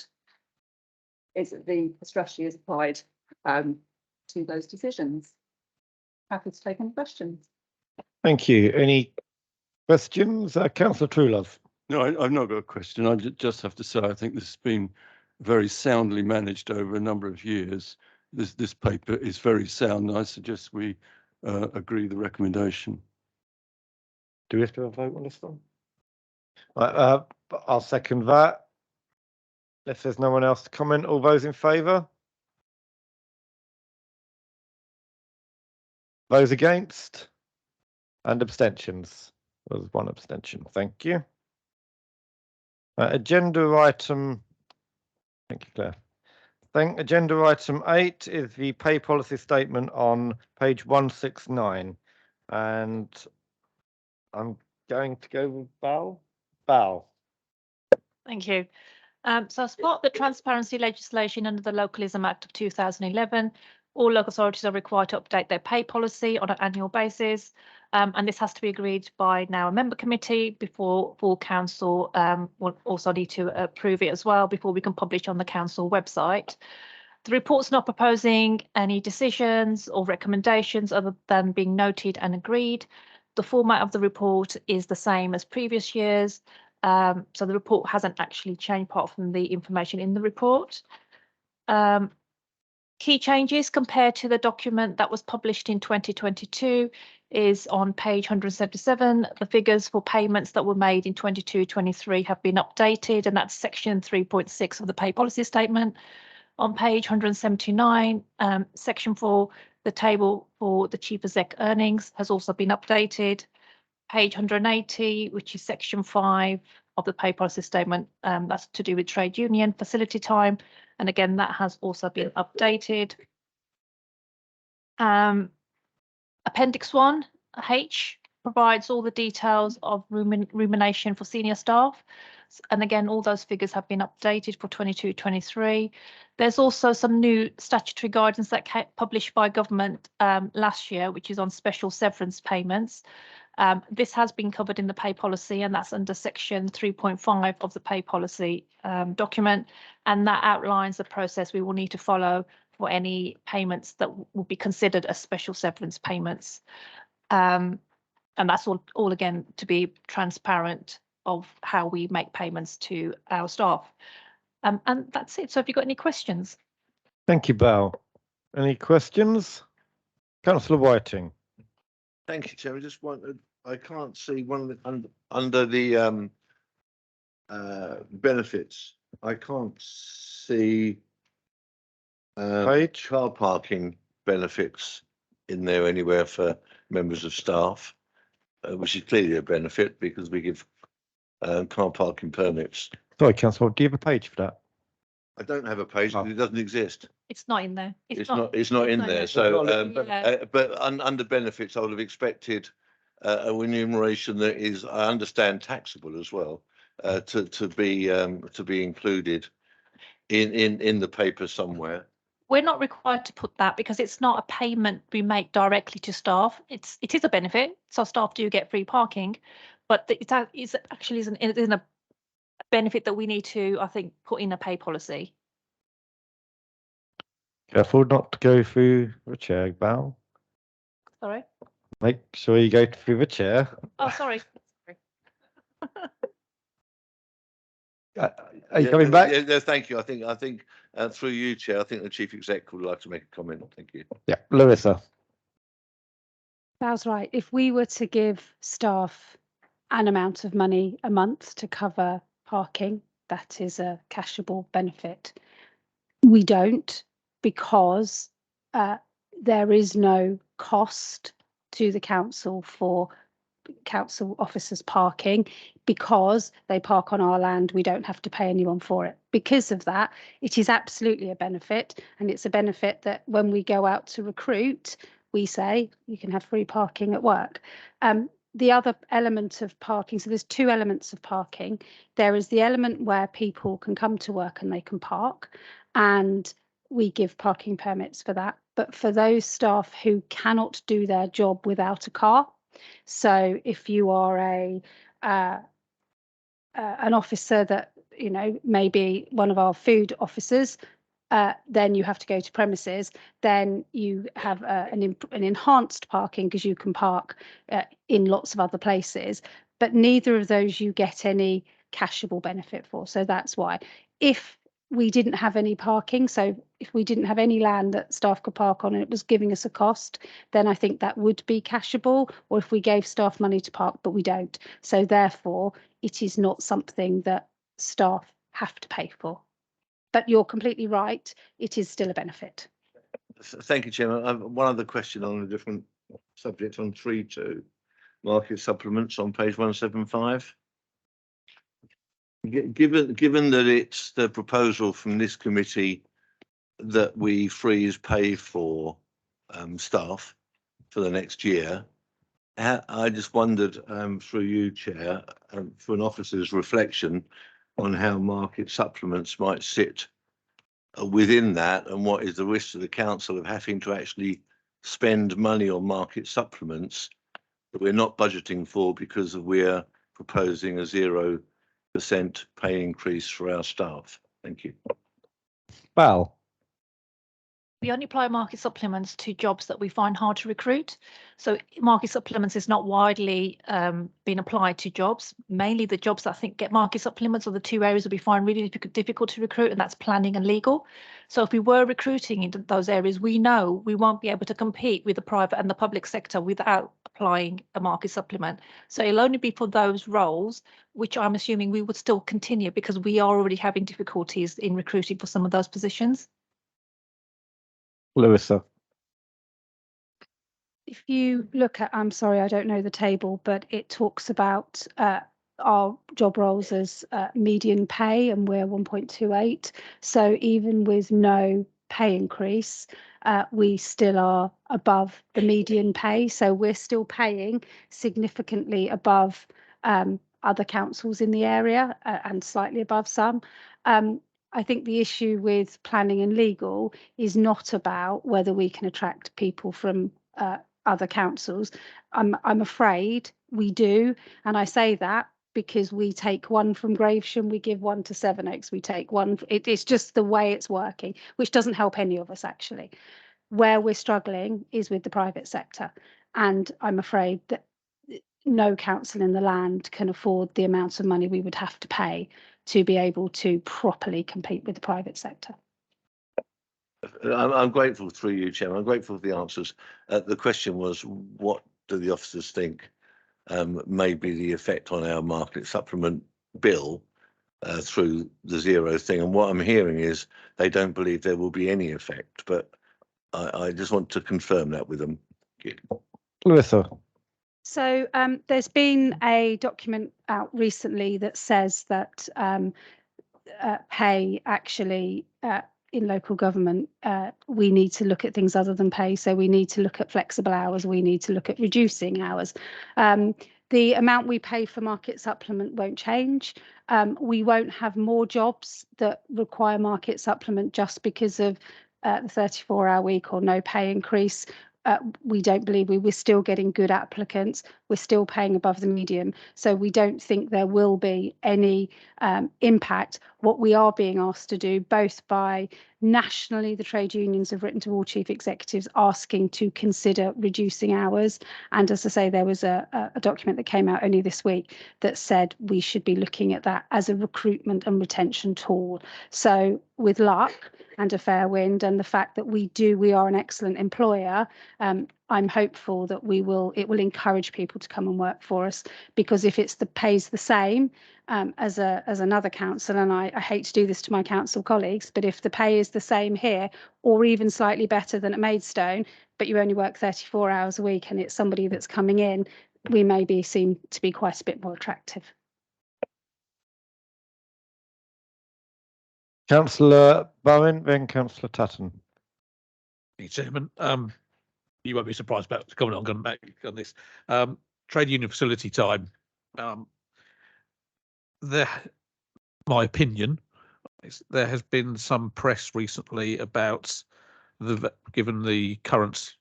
is that the strategy is applied to those decisions. Happy to take any questions. Thank you. Any questions? Councillor Truelove. No, I've not got a question. I just have to say, I think this has been very soundly managed over a number of years. This paper is very sound. I suggest we agree the recommendation. Do we have to have a vote on this one? I'll second that. If there's no one else to comment, all those in favour? Those against? And abstentions? There was one abstention. Thank you. Agenda item. Thank you, Claire. Agenda item 8 is the pay policy statement on page 169. And I'm going to go with Val. Thank you. So as part of the transparency legislation under the Localism Act of 2011, all local authorities are required to update their pay policy on an annual basis. And this has to be agreed by now a member committee before full council will also need to approve it as well before we can publish on the council website. The report's not proposing any decisions or recommendations other than being noted and agreed. The format of the report is the same as previous years. So the report hasn't actually changed apart from the information in the report. Key changes compared to the document that was published in 2022 is on page 177. The figures for payments that were made in 22-23 have been updated, and that's section 3.6 of the pay policy statement. On page 179, section 4, the table for the chief exec earnings has also been updated. Page 180, which is section 5 of the pay policy statement, that's to do with trade union facility time. And again, that has also been updated. Appendix 1H provides all the details of remuneration for senior staff. And again, all those figures have been updated for 22-23. There's also some new statutory guidance that published by government last year, which is on special severance payments. This has been covered in the pay policy, and that's under section 3.5 of the pay policy document, and that outlines the process we will need to follow for any payments that will be considered as special severance payments. And that's all again to be transparent of how we make payments to our staff. And that's it. So have you got any questions? Thank you, Val. Any questions? Councillor Whiting. Thank you, Chair. I just wanted, I can't see one of the under the benefits. I can't see car parking benefits in there anywhere for members of staff, which is clearly a benefit because we give car parking permits. Sorry, Councillor, do you have a page for that? I don't have a page because it doesn't exist. It's not in there. It's not in there. So, but under benefits, I would have expected a remuneration that is, I understand, taxable as well, to be included in the paper somewhere. We're not required to put that because it's not a payment we make directly to staff. It is a benefit, so staff do get free parking, but it actually isn't a benefit that we need to, I think, put in a pay policy. Careful not to go through the chair, Val. Sorry. Make sure you go through the chair. Oh, sorry. Are you coming back? Yeah, thank you. I think through you, Chair, I think the Chief Exec would like to make a comment. Thank you. Yeah, Larissa. That's right. If we were to give staff an amount of money a month to cover parking, that is a cashable benefit. We don't, because there is no cost to the council for council officers parking. Because they park on our land, we don't have to pay anyone for it. Because of that, it is absolutely a benefit, and it's a benefit that when we go out to recruit, we say you can have free parking at work. the other element of parking, so there's two elements of parking. There is the element where people can come to work and they can park, and we give parking permits for that. But for those staff who cannot do their job without a car, so if you are an officer that, you know, maybe one of our food officers, then you have to go to premises, then you have an enhanced parking because you can park in lots of other places, but neither of those you get any cashable benefit for. So that's why. If we didn't have any parking, so if we didn't have any land that staff could park on and it was giving us a cost, then I think that would be cashable, or if we gave staff money to park, but we don't. So therefore, it is not something that staff have to pay for. But you're completely right, it is still a benefit. Thank you, Chairman. I've one other question on a different subject on 3.2, market supplements on page 175. Given that it's the proposal from this committee that we freeze pay for staff for the next year, I just wondered through you, Chair, for an officer's reflection on how market supplements might sit within that, and what is the risk to the council of having to actually spend money on market supplements that we're not budgeting for because we're proposing a 0% pay increase for our staff. Thank you. Well, We only apply market supplements to jobs that we find hard to recruit. So market supplements is not widely being applied to jobs. Mainly the jobs that I think get market supplements are the two areas that we find really difficult to recruit, and that's planning and legal. So if we were recruiting into those areas, we know we won't be able to compete with the private and the public sector without applying a market supplement. So it'll only be for those roles, which I'm assuming we would still continue because we are already having difficulties in recruiting for some of those positions. Larissa. If you look at, I'm sorry, I don't know the table, but it talks about our job roles as median pay, and we're 1.28. So even with no pay increase, we still are above the median pay. So we're still paying significantly above other councils in the area and slightly above some. I think the issue with planning and legal is not about whether we can attract people from other councils. I'm afraid we do, and I say that because we take one from Gravesham, we give one to Sevenoaks, we take one. It's just the way it's working, which doesn't help any of us actually. Where we're struggling is with the private sector, and I'm afraid that no council in the land can afford the amounts of money we would have to pay to be able to properly compete with the private sector. I'm grateful through you, Chairman. I'm grateful for the answers. The question was, what do the officers think may be the effect on our market supplement bill through the 0 thing? And what I'm hearing is they don't believe there will be any effect, but I just want to confirm that with them. Thank you. Larissa. So there's been a document out recently that says that pay actually in local government, we need to look at things other than pay. So we need to look at flexible hours. We need to look at reducing hours. The amount we pay for market supplement won't change. We won't have more jobs that require market supplement just because of the 34-hour week or no pay increase. We don't believe we're still getting good applicants. We're still paying above the median. So we don't think there will be any impact. What we are being asked to do, both by nationally, the trade unions have written to all chief executives asking to consider reducing hours. And as I say, there was a document that came out only this week that said we should be looking at that as a recruitment and retention tool. So with luck and a fair wind and the fact that we are an excellent employer, I'm hopeful that it will encourage people to come and work for us, because if it's the pays the same as another council, and I hate to do this to my council colleagues, but if the pay is the same here or even slightly better than at Maidstone, but you only work 34 hours a week and it's somebody that's coming in, we maybe seem to be quite a bit more attractive. Councillor Bowen, then Councillor Tutton. Chairman, you won't be surprised about the comment I'm going to make on this. trade union facility time. My opinion is there has been some press recently about given the current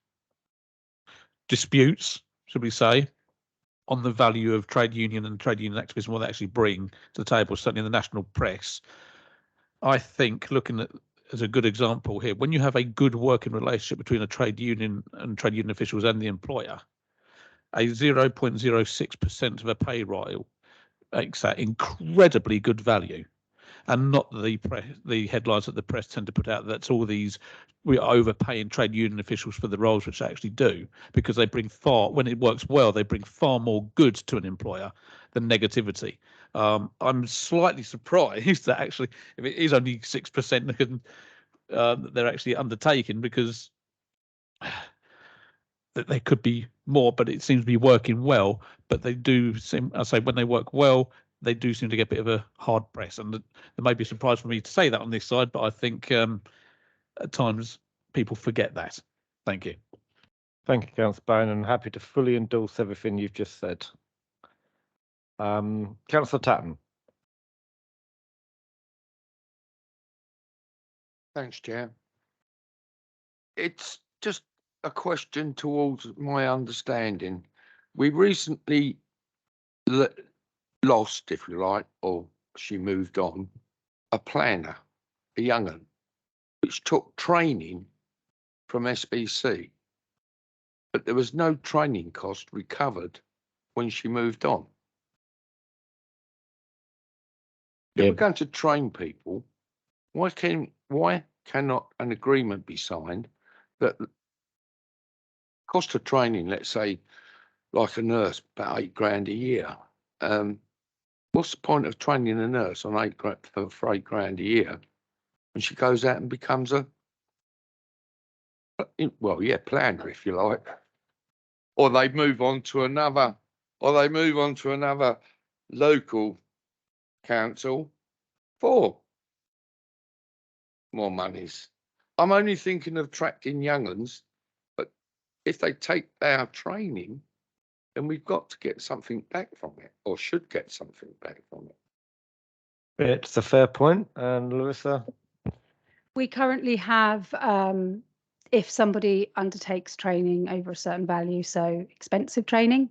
disputes, should we say, on the value of trade union and trade union activism, what they actually bring to the table, certainly in the national press. I think looking at as a good example here, when you have a good working relationship between a trade union and trade union officials and the employer, a 0.06% of a pay rise makes that incredibly good value, and not the headlines that the press tend to put out that's all these we are overpaying trade union officials for the roles which they actually do, because they bring when it works well, they bring far more good to an employer than negativity. I'm slightly surprised that actually, if it is only 6%, they're actually undertaking, because they could be more, but it seems to be working well. But they do seem, I say, when they work well, they do seem to get a bit of a hard press, and there may be a surprise for me to say that on this side, but I think at times people forget that. Thank you. Thank you, Councillor Bone, and happy to fully endorse everything you've just said. Councillor Tatton. Thanks, Chair. It's just a question towards my understanding. We recently lost, if you like, or she moved on, a planner, a young one, which took training from SBC, but there was no training cost recovered when she moved on. If we're going to train people, why cannot an agreement be signed that cost of training, let's say, like a nurse, about £8,000 a year? What's the point of training a nurse on for £8,000 a year when she goes out and becomes a, well, yeah, planner, if you like, or they move on to another, local council for more monies? I'm only thinking of attracting young uns, but if they take our training, then we've got to get something back from it, or should get something back from it. It's a fair point. And Larissa? We currently have, if somebody undertakes training over a certain value, so expensive training,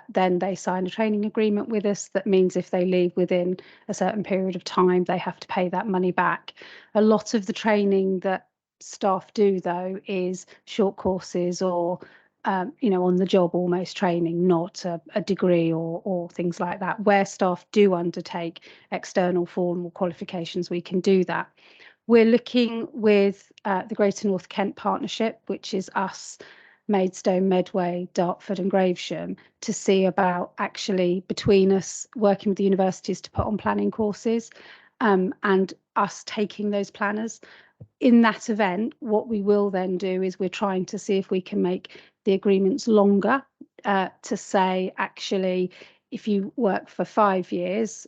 then they sign a training agreement with us. That means if they leave within a certain period of time, they have to pay that money back. A lot of the training that staff do, though, is short courses or on the job almost training, not a degree or things like that. Where staff do undertake external formal qualifications, we can do that. We're looking with the Greater North Kent Partnership, which is us, Maidstone, Medway, Dartford and Gravesham, to see about actually between us working with the universities to put on planning courses and us taking those planners. In that event, what we will then do is we're trying to see if we can make the agreements longer, to say, actually, if you work for 5 years,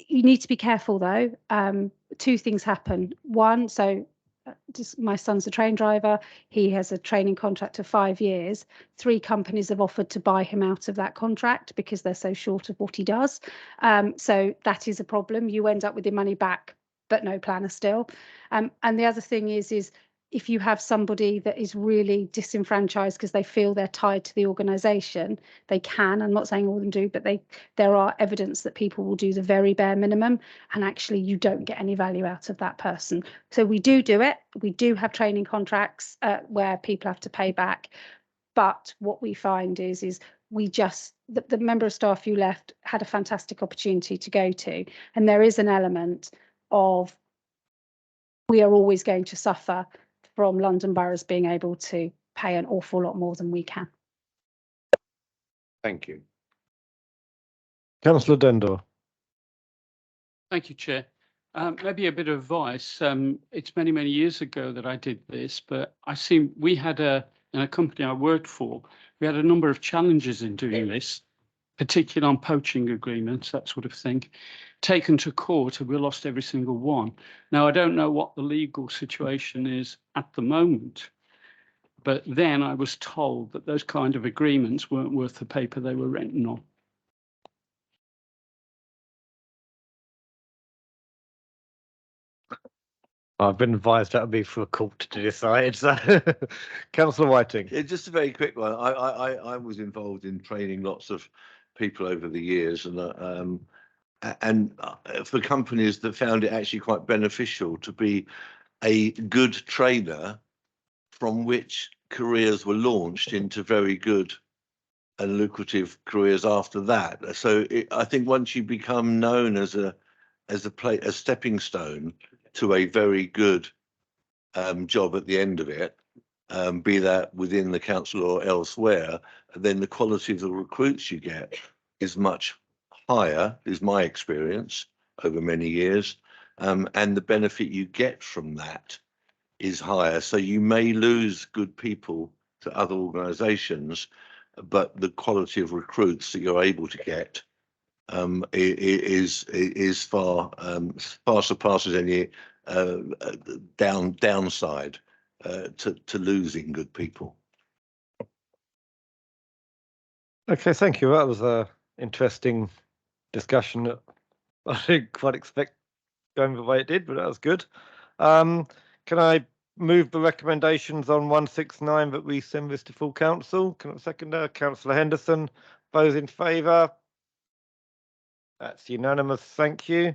you need to be careful though. Two things happen. One, just my son's a train driver. He has a training contract of 5 years. 3 companies have offered to buy him out of that contract because they're so short of what he does. So that is a problem. You end up with your money back, but no planner still. And the other thing is if you have somebody that is really disenfranchised because they feel they're tied to the organisation, they can, I'm not saying all of them do, but there are evidence that people will do the very bare minimum, and actually you don't get any value out of that person. So we do it. We do have training contracts where people have to pay back. But what we find is we just, the member of staff who left had a fantastic opportunity to go to. And there is an element of, we are always going to suffer from London boroughs being able to pay an awful lot more than we can. Thank you. Councillor Dendor. Thank you, Chair. Maybe a bit of advice. It's many, many years ago that I did this, but we had in a company I worked for, we had a number of challenges in doing this, particularly on poaching agreements, that sort of thing, taken to court, and we lost every single one. Now, I don't know what the legal situation is at the moment, But then I was told that those kind of agreements weren't worth the paper they were written on. I've been advised that would be for a court to decide. So, Councillor Whiting. Yeah, just a very quick one. I was involved in training lots of people over the years, and for companies that found it actually quite beneficial to be a good trainer, from which careers were launched into very good and lucrative careers after that. So I think once you become known as a stepping stone to a very good job at the end of it, be that within the council or elsewhere, then the quality of the recruits you get is much higher, is my experience over many years, and the benefit you get from that is higher. So you may lose good people to other organisations, but the quality of recruits that you're able to get is far surpasses any downside to losing good people. Okay, thank you. That was a interesting discussion that I didn't quite expect going the way it did, but that was good. Can I move the recommendations on 169 that we send this to full council? Can I second that? Councillor Henderson, those in favour? That's unanimous, thank you.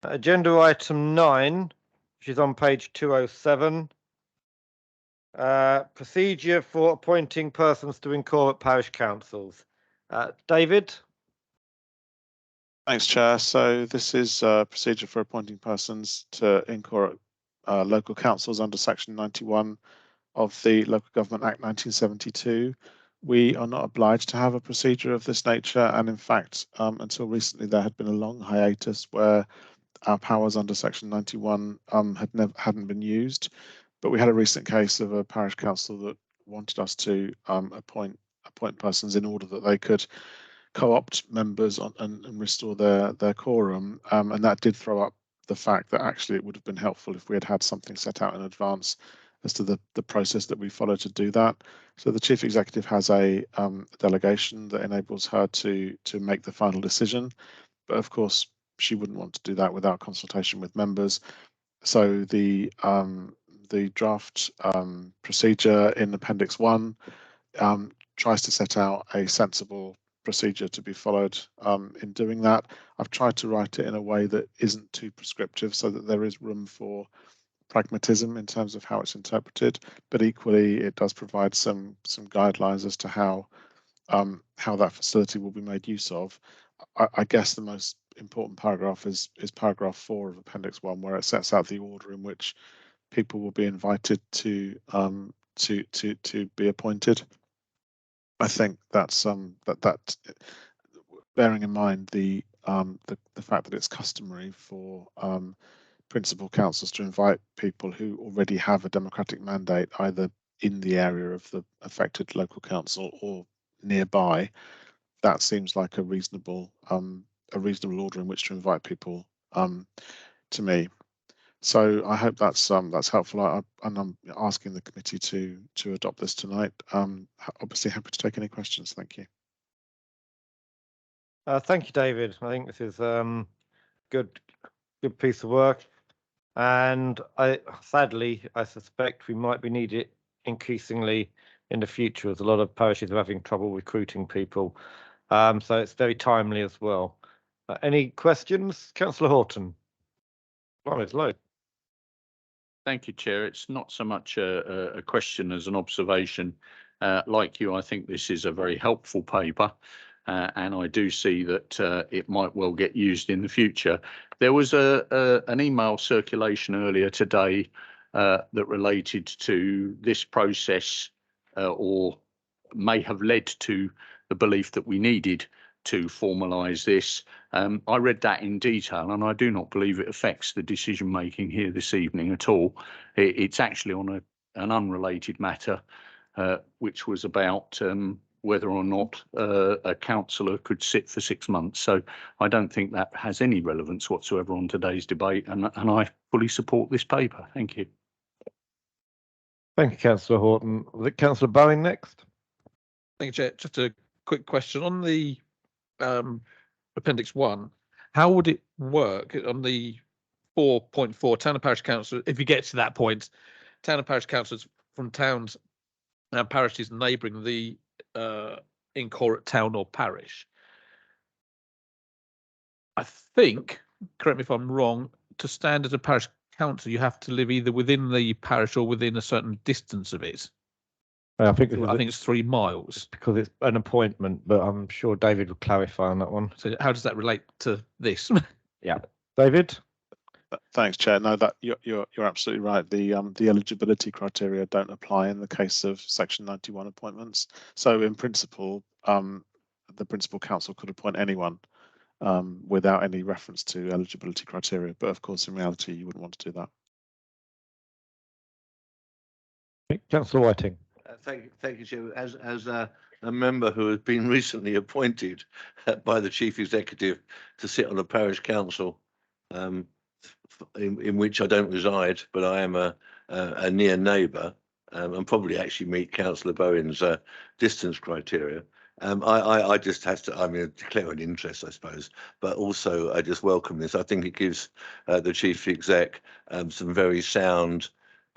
Agenda item 9, which is on page 207. Procedure for appointing persons to incorporate parish councils. David? Thanks, Chair. So this is a procedure for appointing persons to incorporate local councils under Section 91 of the Local Government Act 1972. We are not obliged to have a procedure of this nature, and in fact, until recently, there had been a long hiatus where our powers under Section 91 hadn't been used. But we had a recent case of a parish council that wanted us to appoint persons in order that they could co-opt members and restore their quorum, and that did throw up the fact that actually it would have been helpful if we had had something set out in advance as to the process that we follow to do that. So the Chief Executive has a delegation that enables her to make the final decision, but of course she wouldn't want to do that without consultation with members. So the draft procedure in Appendix 1 tries to set out a sensible procedure to be followed in doing that. I've tried to write it in a way that isn't too prescriptive so that there is room for pragmatism in terms of how it's interpreted, but equally it does provide some guidelines as to how that facility will be made use of. I guess the most important paragraph is paragraph 4 of Appendix 1, where it sets out the order in which people will be invited to be appointed. I think that's that bearing in mind the fact that it's customary for principal councils to invite people who already have a democratic mandate either in the area of the affected local council or nearby. That seems like a reasonable order in which to invite people to me. So I hope that's helpful. And I'm asking the committee to adopt this tonight. Obviously happy to take any questions. Thank you. Thank you, David. I think this is good piece of work, and sadly I suspect we might be needed increasingly in the future, as a lot of parishes are having trouble recruiting people. So it's very timely as well. Any questions, Councillor Horton? Well, it's low. Thank you, Chair. It's not so much a question as an observation. Like you, I think this is a very helpful paper, and I do see that it might well get used in the future. There was an email circulation earlier today that related to this process, or may have led to the belief that we needed to formalise this. I read that in detail, and I do not believe it affects the decision making here this evening at all. It's actually on an unrelated matter, which was about whether or not a councillor could sit for 6 months. So I don't think that has any relevance whatsoever on today's debate, and I fully support this paper. Thank you. Thank you, Councillor Horton. Was it Councillor Bowen next? Thank you, Chair. Just a quick question on the Appendix 1. How would it work on the 4.4 town and parish council? If you get to that point, town and parish councils from towns and parishes neighbouring the incorporate town or parish. I think, correct me if I'm wrong, to stand as a parish council, you have to live either within the parish or within a certain distance of it. I think it's 3 miles. because it's an appointment, but I'm sure David will clarify on that one. So how does that relate to this? David? Thanks, Chair. No, that you're absolutely right. The eligibility criteria don't apply in the case of Section 91 appointments. So in principle, the principal council could appoint anyone without any reference to eligibility criteria. But of course, in reality, you wouldn't want to do that. Councillor Whiting. Thank you, Chair. As a member who has been recently appointed by the Chief Executive to sit on a parish council, in which I don't reside, but I am a near neighbour, and probably actually meet Councillor Bowen's distance criteria. I just have to, declare an interest, I suppose, but also I just welcome this. I think it gives the Chief Exec some very sound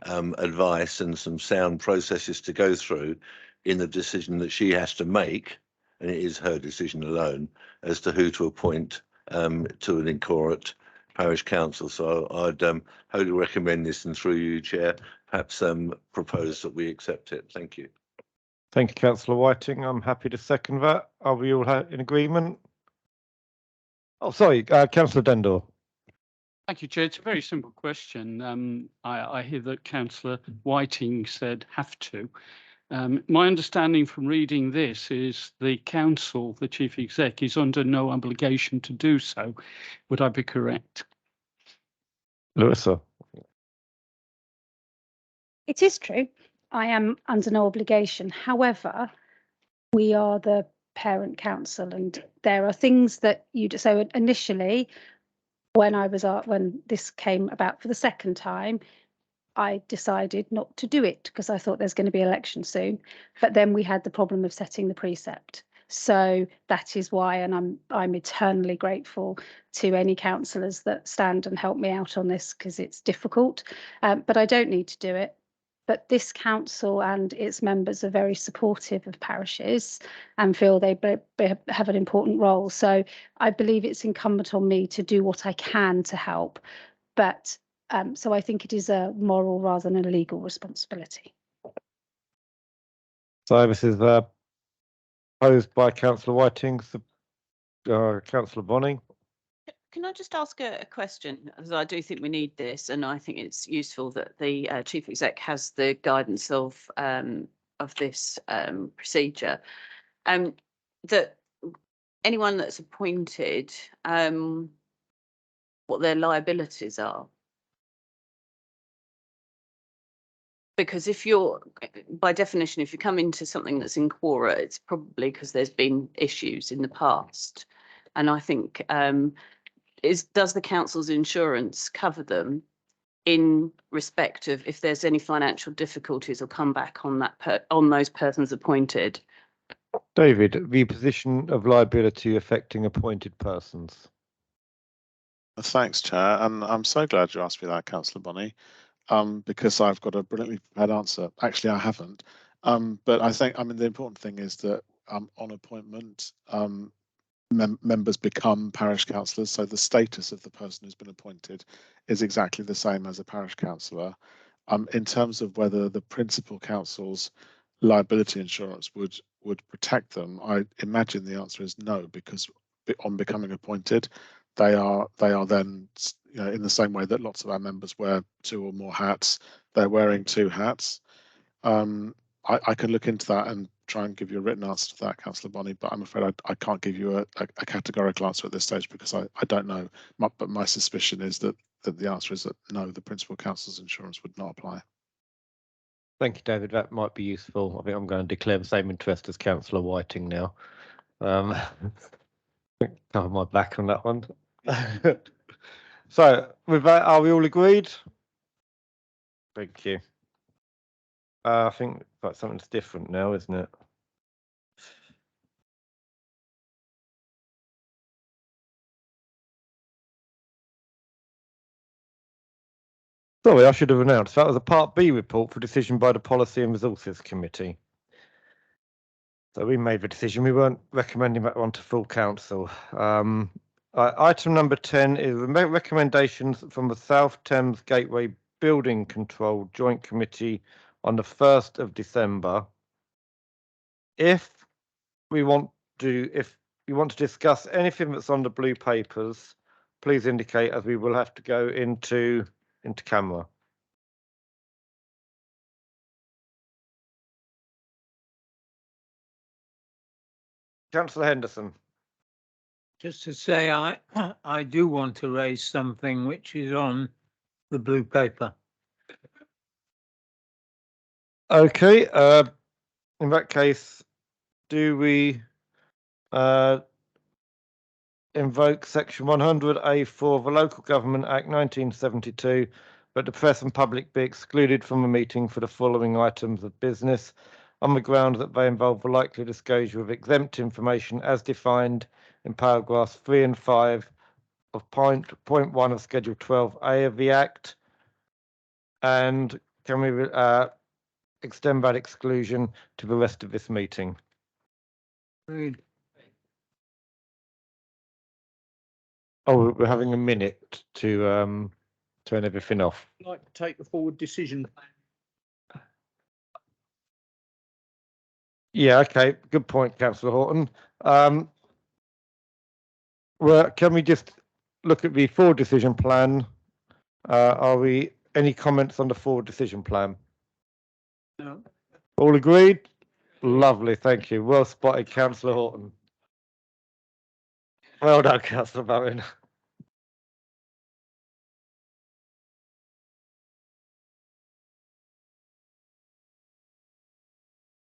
advice and some sound processes to go through in the decision that she has to make, and it is her decision alone, as to who to appoint to an incorporate parish council. So I'd wholly recommend this, and through you, Chair, perhaps propose that we accept it. Thank you. Thank you, Councillor Whiting. I'm happy to second that. Are we all in agreement? Oh, sorry, Councillor Dendor. Thank you, Chair. It's a very simple question. I hear that Councillor Whiting said have to. My understanding from reading this is the council, the Chief Exec, is under no obligation to do so. Would I be correct? Larissa. It is true. I am under no obligation. However, we are the parent council, and there are things that you do. So initially, when this came about for the second time, I decided not to do it because I thought there's going to be an election soon. But then we had the problem of setting the precept. So that is why, and I'm eternally grateful to any councillors that stand and help me out on this, because it's difficult. But I don't need to do it. But this council and its members are very supportive of parishes and feel they have an important role. So I believe it's incumbent on me to do what I can to help. But so I think it is a moral rather than a legal responsibility. So this is posed by Councillor Whiting, Councillor Bonny. Can I just ask a question? As I do think we need this, and I think it's useful that the Chief Exec has the guidance of this procedure. That anyone that's appointed, what their liabilities are. Because if you're, by definition, if you come into something that's in quora, it's probably because there's been issues in the past. And I think, does the council's insurance cover them in respect of if there's any financial difficulties or come back on that on those persons appointed? David, the position of liability affecting appointed persons. Thanks, Chair, and I'm so glad you asked me that, Councillor Bonny, because I've got a brilliantly prepared answer. Actually, I haven't, but I think the important thing is that on appointment, members become parish councillors, so the status of the person who's been appointed is exactly the same as a parish councillor. In terms of whether the principal council's liability insurance would protect them, I imagine the answer is no, because on becoming appointed, they are then, in the same way that lots of our members wear 2 or more hats, they're wearing 2 hats. I can look into that and try and give you a written answer to that, Councillor Bonny, but I'm afraid I can't give you a categorical answer at this stage because I don't know. But my suspicion is that the answer is that no, the principal council's insurance would not apply. Thank you, David. That might be useful. I think I'm going to declare the same interest as Councillor Whiting now. Cover my back on that one. So with that, are we all agreed? Thank you. I think that's something's different now, isn't it? Sorry, I should have announced. That was a Part B report for decision by the Policy and Resources Committee. So we made the decision. We weren't recommending that one to full council. Item number 10 is recommendations from the South Thames Gateway Building Control Joint Committee on the 1st of December. If you want to discuss anything that's on the blue papers, please indicate, as we will have to go into camera. Councillor Henderson. Just to say, I do want to raise something which is on the blue paper. Okay, in that case, do we invoke section 100A4 of the Local Government Act 1972, but the press and public be excluded from the meeting for the following items of business on the ground that they involve the likely disclosure of exempt information as defined in paragraphs 3 and 5 of point 1 of Schedule 12A of the Act? And can we extend that exclusion to the rest of this meeting? Agreed. Oh, we're having a minute to turn everything off. I'd like to take the forward decision. Yeah, okay, good point, Councillor Horton. Well, can we just look at the forward decision plan? Any comments on the forward decision plan? No. All agreed? Lovely, thank you. Well spotted, Councillor Horton. Well done, Councillor Bowen.